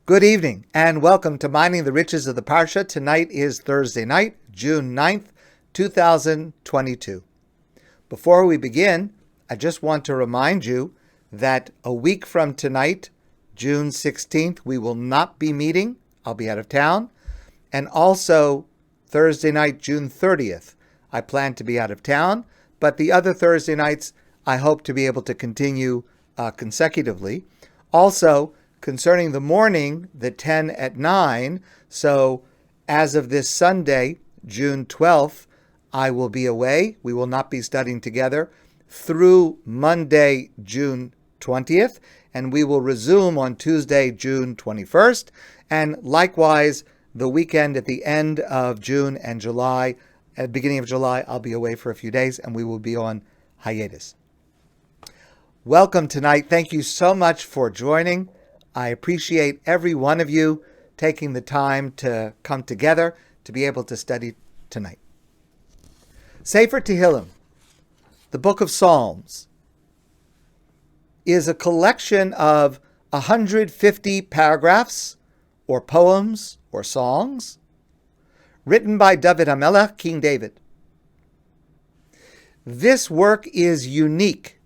Good evening and welcome to Mining the Riches of the Parsha. Tonight is Thursday night, June 9th, 2022. Before we begin, I just want to remind you that a week from tonight, June 16th, we will not be meeting. I'll be out of town. And also Thursday night, June 30th, I plan to be out of town. But the other Thursday nights, I hope to be able to continue consecutively. Also, concerning the morning, the 10 at 9, so as of this Sunday, June 12th, I will be away. We will not be studying together through Monday, June 20th, and we will resume on Tuesday, June 21st, and likewise, the weekend at the end of June and July, at the beginning of July, I'll be away for a few days, and we will be on hiatus. Welcome tonight. Thank you so much for joining. I appreciate every one of you taking the time to come together to be able to study tonight. Sefer Tehilim, the book of Psalms, is a collection of 150 paragraphs or poems or songs written by David HaMelech, King David. This work is unique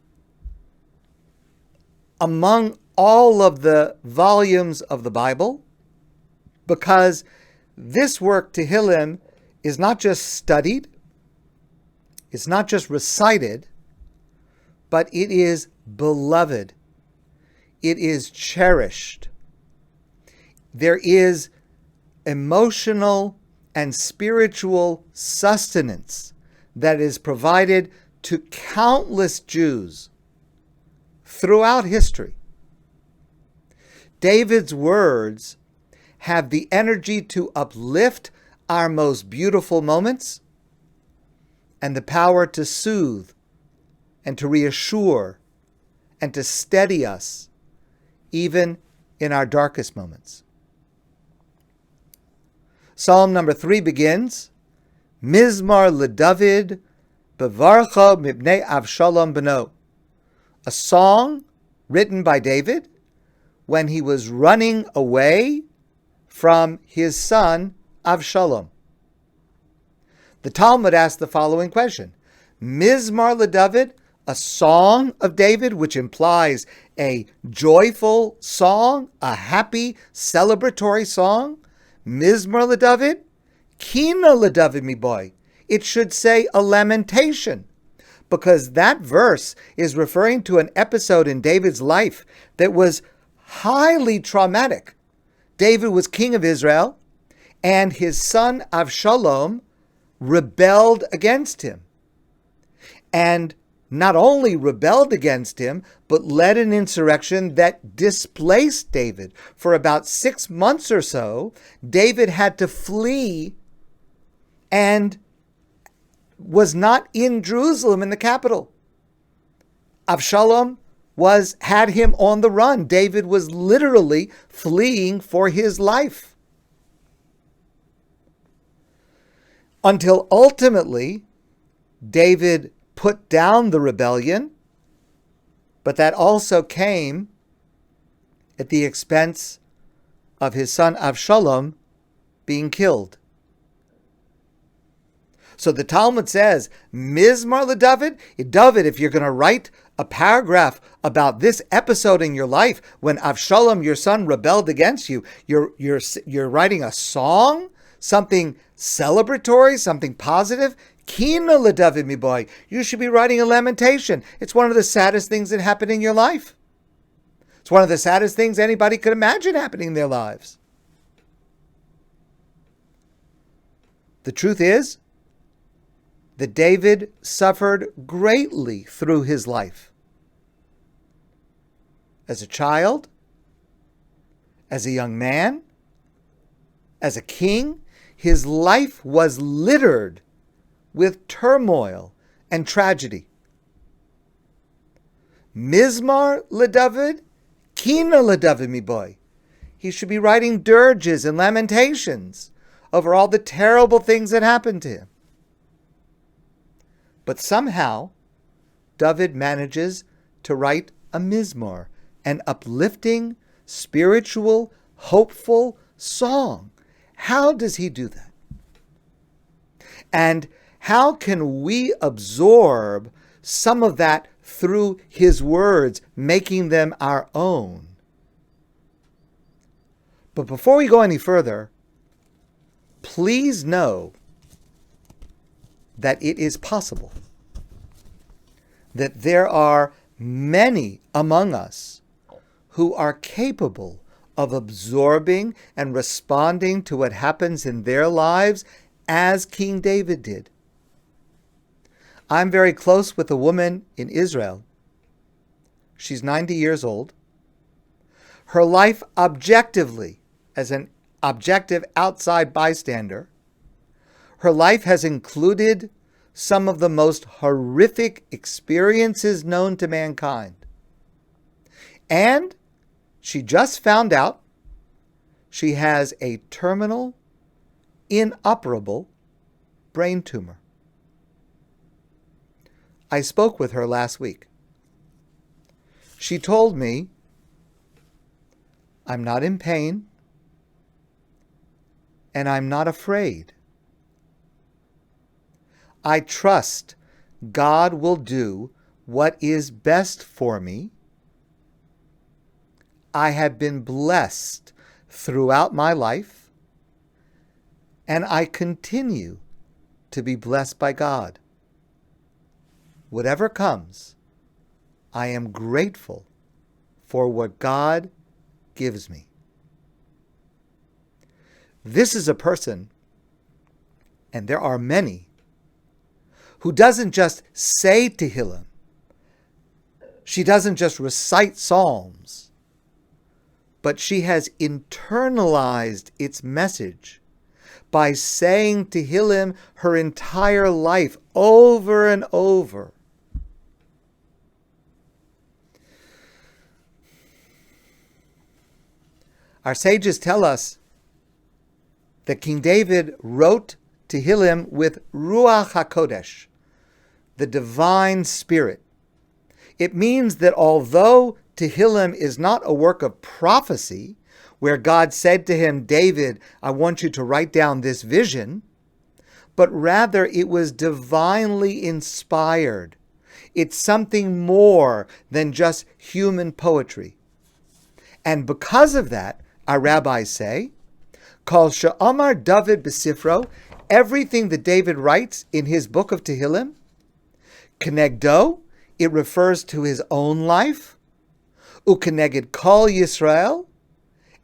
among all of the volumes of the Bible, because this work, Tehilim, is not just studied, it's not just recited, but it is beloved. It is cherished. There is emotional and spiritual sustenance that is provided to countless Jews throughout history. David's words have the energy to uplift our most beautiful moments and the power to soothe and to reassure and to steady us even in our darkest moments. Psalm number 3 begins, Mizmar LeDavid Bevarcha Mibnei Avshalom Beno, a song written by David when he was running away from his son Avshalom. The Talmud asks the following question: Mizmar LeDavid, a song of David, which implies a joyful song, a happy, celebratory song. Mizmar LeDavid, Kina LeDavid mi boy. It should say a lamentation, because that verse is referring to an episode in David's life that was highly traumatic. David was king of Israel, and his son Avshalom rebelled against him. And not only rebelled against him, but led an insurrection that displaced David. For about 6 months or so, David had to flee and was not in Jerusalem, in the capital. Avshalom had him on the run. David was literally fleeing for his life. Until ultimately, David put down the rebellion, but that also came at the expense of his son Avshalom being killed. So the Talmud says, Mizmar LeDavid, David, if you're going to write a paragraph about this episode in your life when Avshalom, your son, rebelled against you, you're writing a song, something celebratory, something positive. Kina LeDavid mi boy, you should be writing a lamentation. It's one of the saddest things that happened in your life. It's one of the saddest things anybody could imagine happening in their lives. The truth is that David suffered greatly through his life. As a child, as a young man, as a king, his life was littered with turmoil and tragedy. Mizmar LeDavid, Kina LeDavid mi boy. He should be writing dirges and lamentations over all the terrible things that happened to him. But somehow, David manages to write a mizmor, an uplifting, spiritual, hopeful song. How does he do that? And how can we absorb some of that through his words, making them our own? But before we go any further, please know that it is possible that there are many among us who are capable of absorbing and responding to what happens in their lives as King David did. I'm very close with a woman in Israel. She's 90 years old. Her life objectively, as an objective outside bystander, her life has included some of the most horrific experiences known to mankind. And she just found out she has a terminal, inoperable brain tumor. I spoke with her last week. She told me, I'm not in pain, and I'm not afraid. I trust God will do what is best for me. I have been blessed throughout my life, and I continue to be blessed by God. Whatever comes, I am grateful for what God gives me. This is a person, and there are many, who doesn't just say Tehilim. She doesn't just recite psalms, but she has internalized its message by saying Tehilim her entire life over and over. Our sages tell us that King David wrote Tehilim with Ruach HaKodesh, the divine spirit. It means that although Tehilim is not a work of prophecy, where God said to him, David, I want you to write down this vision, but rather it was divinely inspired. It's something more than just human poetry. And because of that, our rabbis say, Kol she'amar David b'sifro, everything that David writes in his book of Tehilim, Kenegdo, it refers to his own life, Ukeneged Kol Yisrael,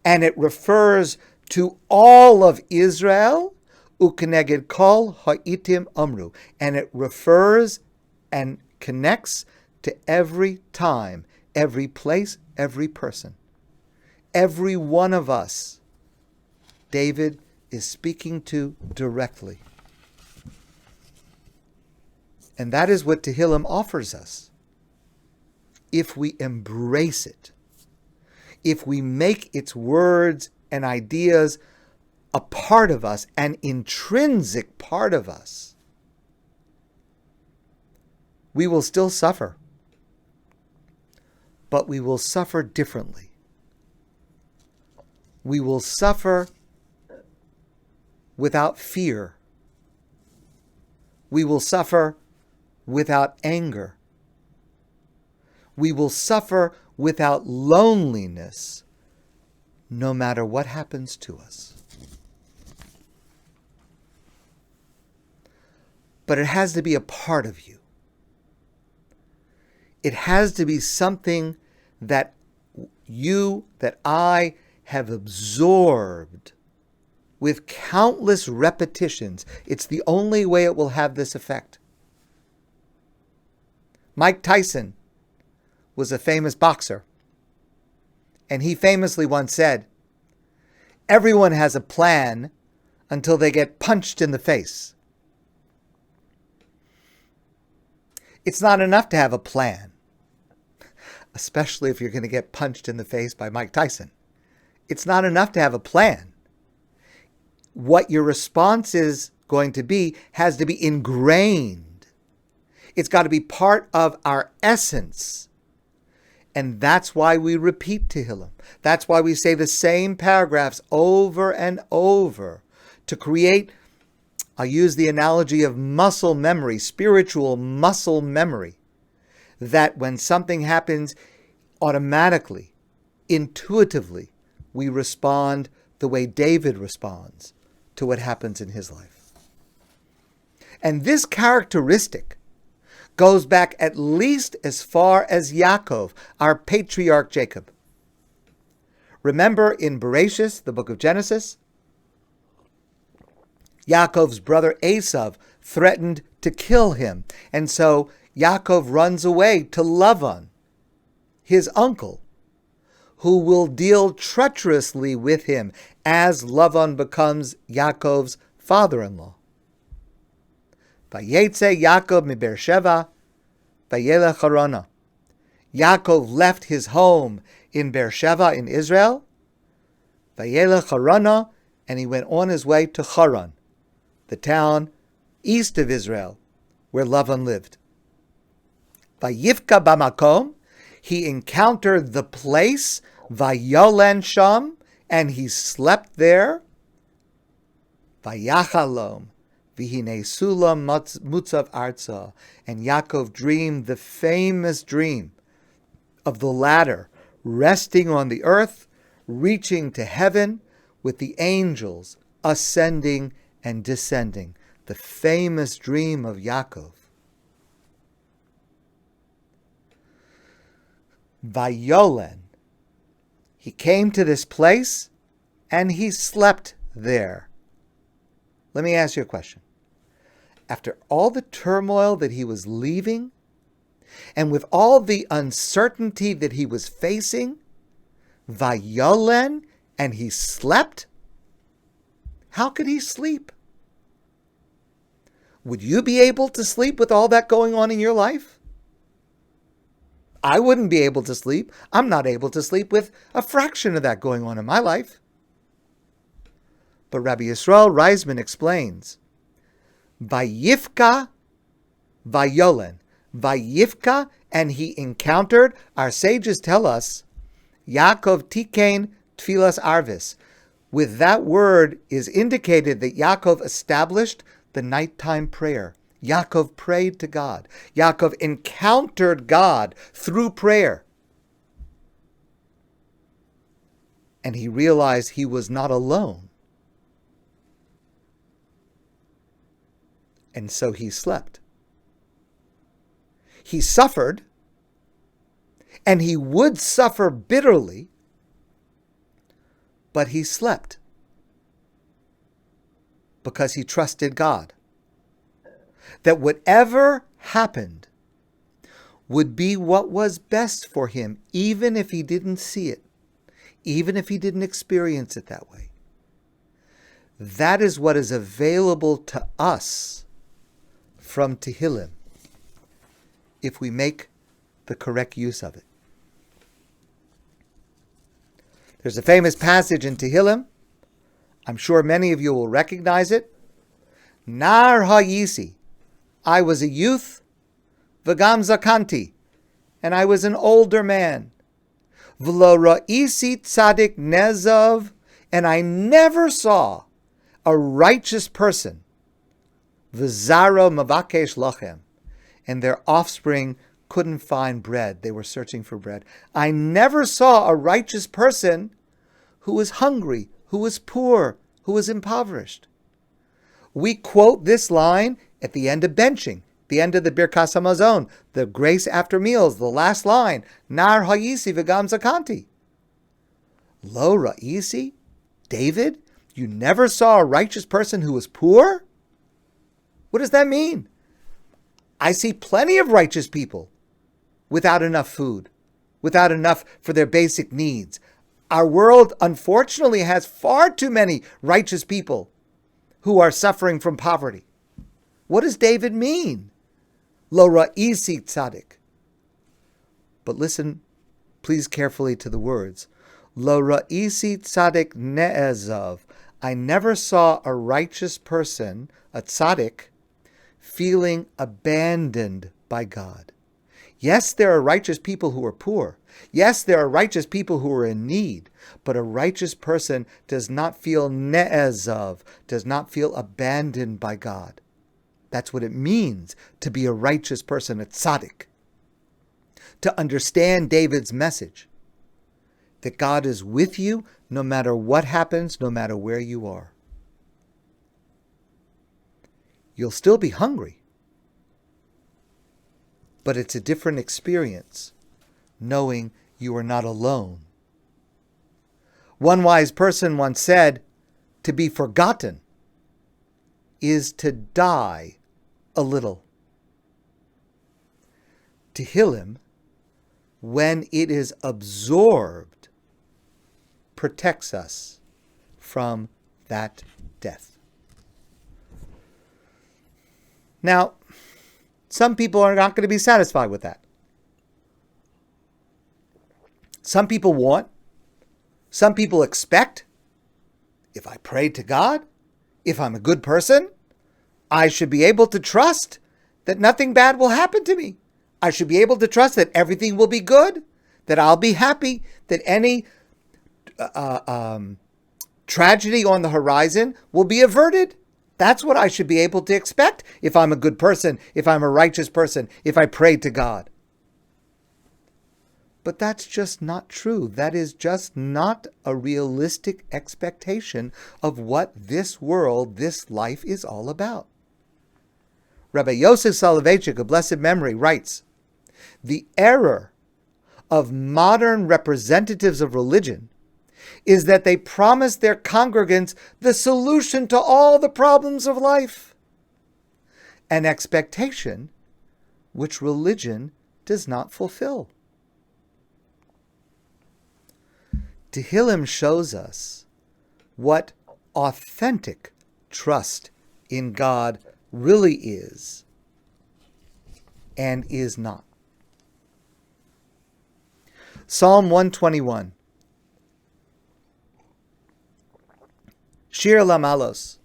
and it refers to all of Israel, Ukeneged Kol Ha'itim Amru, and it refers and connects to every time, every place, every person. Every one of us, David is speaking to directly. And that is what Tehilim offers us. If we embrace it, if we make its words and ideas a part of us, an intrinsic part of us, we will still suffer. But we will suffer differently. We will suffer without fear. We will suffer without anger. We will suffer without loneliness, no matter what happens to us. But it has to be a part of you. It has to be something that you, that I have absorbed with countless repetitions. It's the only way it will have this effect. Mike Tyson was a famous boxer, and he famously once said, everyone has a plan until they get punched in the face. It's not enough to have a plan, especially if you're going to get punched in the face by Mike Tyson. It's not enough to have a plan. What your response is going to be has to be ingrained. It's got to be part of our essence. And that's why we repeat Tehilim. That's why we say the same paragraphs over and over to create, I'll use the analogy of muscle memory, spiritual muscle memory, that when something happens automatically, intuitively, we respond the way David responds to what happens in his life. And this characteristic goes back at least as far as Yaakov, our patriarch Jacob. Remember in Bereshis, the book of Genesis, Yaakov's brother Esav threatened to kill him. And so Yaakov runs away to Lavan, his uncle, who will deal treacherously with him as Lavan becomes Yaakov's father-in-law. Vayetze Yaakov mi Beersheva, vayelech Harana. Yaakov left his home in Beersheva in Israel, vayelech Harana, and he went on his way to Haran, the town east of Israel, where Lavan lived. Vayivka bamakom, he encountered the place, vayolen sham, and he slept there. Vayachalom, vihine sulam mutzav arza, and Yaakov dreamed the famous dream of the ladder resting on the earth, reaching to heaven, with the angels ascending and descending. The famous dream of Yaakov. Vayolen, he came to this place and he slept there. Let me ask you a question. After all the turmoil that he was leaving, and with all the uncertainty that he was facing, Vayolen, and he slept? How could he sleep? Would you be able to sleep with all that going on in your life? I wouldn't be able to sleep. I'm not able to sleep with a fraction of that going on in my life. But Rabbi Yisrael Reisman explains, Vayifka, Vayolen, Vayifka, and he encountered, our sages tell us, Yaakov Tikain Tfilas Arvis. With that word is indicated that Yaakov established the nighttime prayer. Yaakov prayed to God. Yaakov encountered God through prayer. And he realized he was not alone. And so he slept. He suffered, and he would suffer bitterly, but he slept because he trusted God. That whatever happened would be what was best for him, even if he didn't see it, even if he didn't experience it that way. That is what is available to us from Tehilim, if we make the correct use of it. There's a famous passage in Tehilim. I'm sure many of you will recognize it. Nar ha'yisi, I was a youth, v'gam zakanti, and I was an older man. V'lo ra'isi tzadik nezav, and I never saw a righteous person, v'zaro mavakesh lochem, and their offspring couldn't find bread. They were searching for bread. I never saw a righteous person who was hungry, who was poor, who was impoverished. We quote this line at the end of benching, the end of the Birkas Hamazon, the grace after meals, the last line, Nar ha'yisi v'gam zakanti. Lo ra'isi, David, you never saw a righteous person who was poor? What does that mean? I see plenty of righteous people without enough food, without enough for their basic needs. Our world, unfortunately, has far too many righteous people who are suffering from poverty. What does David mean? Lo ra'isi tzadik. But listen, please, carefully to the words. Lo ra'isi tzadik ne'ezav. I never saw a righteous person, a tzaddik, feeling abandoned by God. Yes, there are righteous people who are poor, Yes, there are righteous people who are in need, but a righteous person does not feel ne'ezov, does not feel abandoned by God. That's what it means to be a righteous person, a tzaddik. To understand David's message, that God is with you no matter what happens, no matter where you are. You'll still be hungry, but it's a different experience, knowing you are not alone. One wise person once said, to be forgotten is to die a little. Tehilim, when it is absorbed, protects us from that death. Now, some people are not going to be satisfied with that. Some people want, some people expect, if I pray to God, if I'm a good person, I should be able to trust that nothing bad will happen to me. I should be able to trust that everything will be good, that I'll be happy, that any tragedy on the horizon will be averted. That's what I should be able to expect if I'm a good person, if I'm a righteous person, if I pray to God. But that's just not true. That is just not a realistic expectation of what this world, this life is all about. Rabbi Yosef Soloveitchik, of blessed memory, writes, the error of modern representatives of religion is that they promise their congregants the solution to all the problems of life, an expectation which religion does not fulfill. Tehilim shows us what authentic trust in God really is and is not. Psalm 121. Shir Lamalos,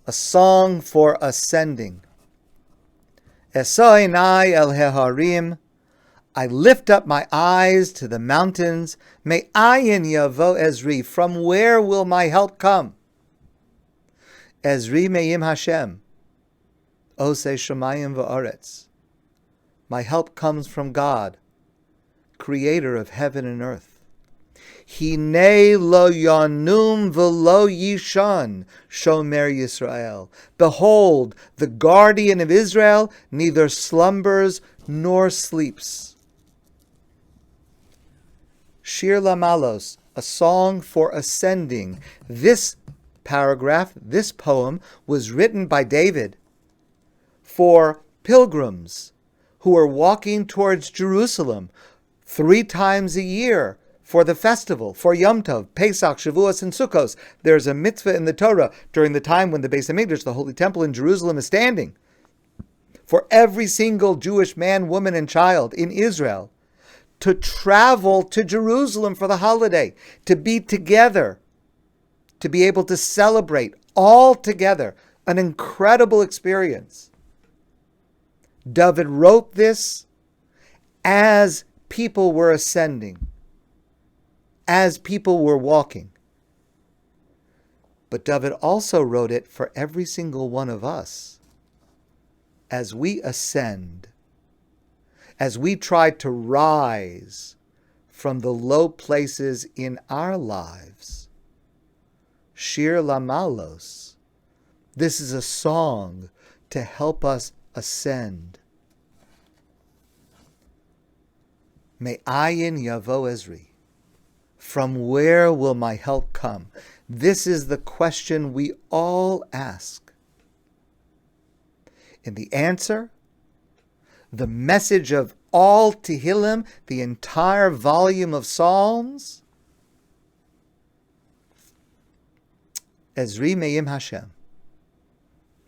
a song for ascending. Esoinai el heharim, I lift up my eyes to the mountains. May ayin yavo Ezri, from where will my help come? Ezri me'im Hashem, osei shamayim va'aretz. My help comes from God, creator of heaven and earth. Hine lo yanum v'lo yishan, shomer Yisrael. Behold, the guardian of Israel neither slumbers nor sleeps. Shir Lamalos, a song for ascending. This paragraph, this poem, was written by David for pilgrims who are walking towards Jerusalem 3 times a year for the festival, for Yom Tov, Pesach, Shavuos, and Sukkos. There's a mitzvah in the Torah during the time when the Beis HaMikdash, the Holy Temple in Jerusalem, is standing, for every single Jewish man, woman, and child in Israel to travel to Jerusalem for the holiday, to be together, to be able to celebrate all together. An incredible experience. David wrote this as people were ascending, as people were walking. But David also wrote it for every single one of us as we ascend, as we try to rise from the low places in our lives. Shir Lamalos. This is a song to help us ascend. May ayin yavo Ezri. From where will my help come? This is the question we all ask. And the answer, the message of all Tehilim, the entire volume of Psalms, Ezri me'im Hashem.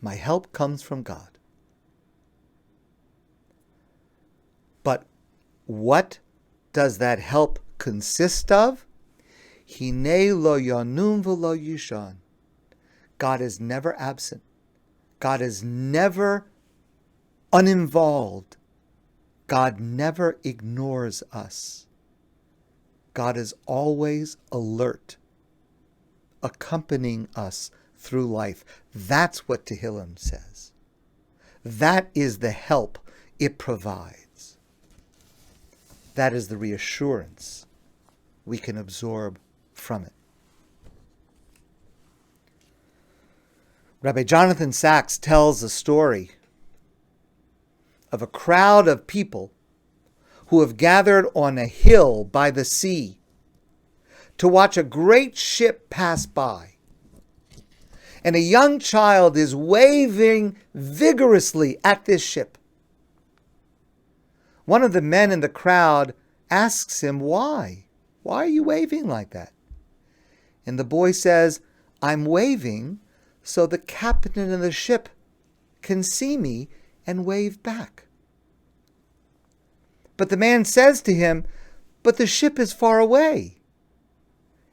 My help comes from God. But what does that help consist of? Hine lo yanum v'lo yishan. God is never absent. God is never uninvolved. God never ignores us. God is always alert, accompanying us through life. That's what Tehilim says. That is the help it provides. That is the reassurance we can absorb from it. Rabbi Jonathan Sacks tells a story of a crowd of people who have gathered on a hill by the sea to watch a great ship pass by. And a young child is waving vigorously at this ship. One of the men in the crowd asks him, why? Why are you waving like that? And the boy says, I'm waving so the captain of the ship can see me and wave back. But the man says to him, but the ship is far away,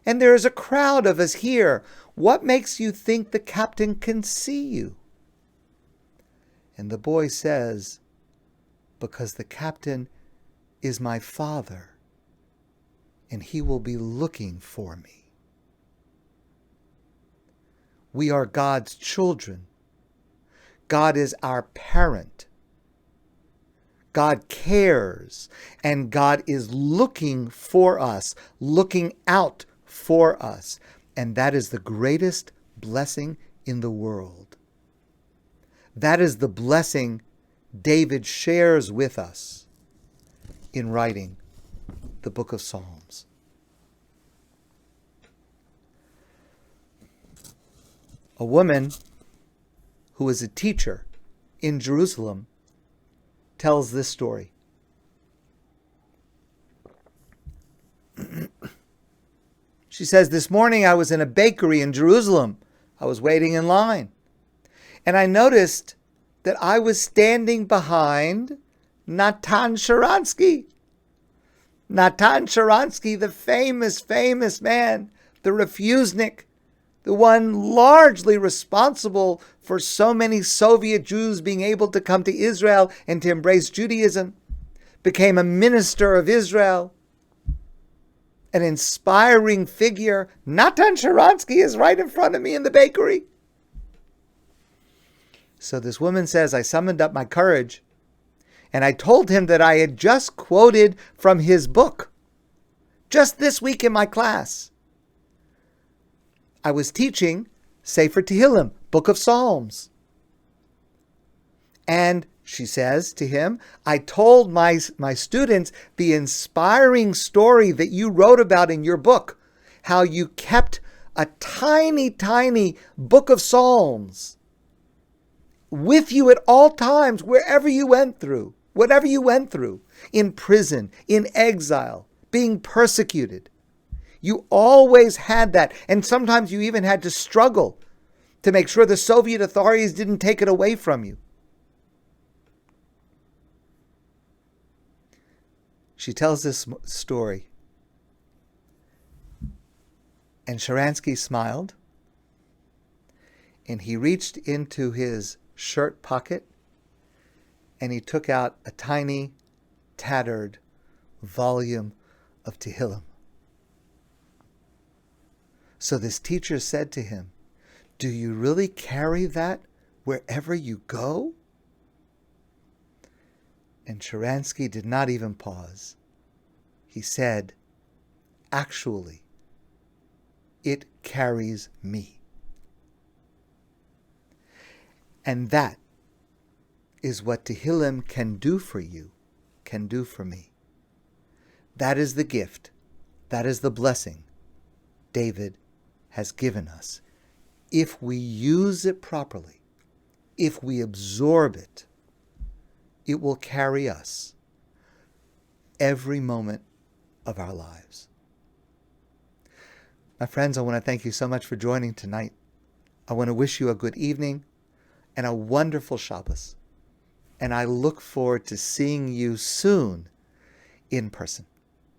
and there is a crowd of us here. What makes you think the captain can see you? And the boy says, because the captain is my father, and he will be looking for me. We are God's children. God is our parent. God cares, and God is looking for us, looking out for us. And that is the greatest blessing in the world. That is the blessing David shares with us in writing the book of Psalms. A woman who was a teacher in Jerusalem tells this story. She says, this morning I was in a bakery in Jerusalem. I was waiting in line. And I noticed that I was standing behind Natan Sharansky. Natan Sharansky, the famous man, the refusnik, the one largely responsible for so many Soviet Jews being able to come to Israel and to embrace Judaism, became a minister of Israel, an inspiring figure. Natan Sharansky is right in front of me in the bakery. So this woman says, I summoned up my courage and I told him that I had just quoted from his book, just this week in my class. I was teaching Sefer Tehilim, Book of Psalms. And she says to him, I told my students the inspiring story that you wrote about in your book, how you kept a tiny book of Psalms with you at all times, wherever you went through, whatever you went through, in prison, in exile, being persecuted. You always had that. And sometimes you even had to struggle to make sure the Soviet authorities didn't take it away from you. She tells this story. And Sharansky smiled. And he reached into his shirt pocket and he took out a tiny, tattered volume of Tehilim. So this teacher said to him, do you really carry that wherever you go? And Sharansky did not even pause. He said, actually, it carries me. And that is what Tehilim can do for you, can do for me. That is the gift, that is the blessing David has given us. If we use it properly, if we absorb it, it will carry us every moment of our lives. My friends, I want to thank you so much for joining tonight. I want to wish you a good evening and a wonderful Shabbos. And I look forward to seeing you soon in person.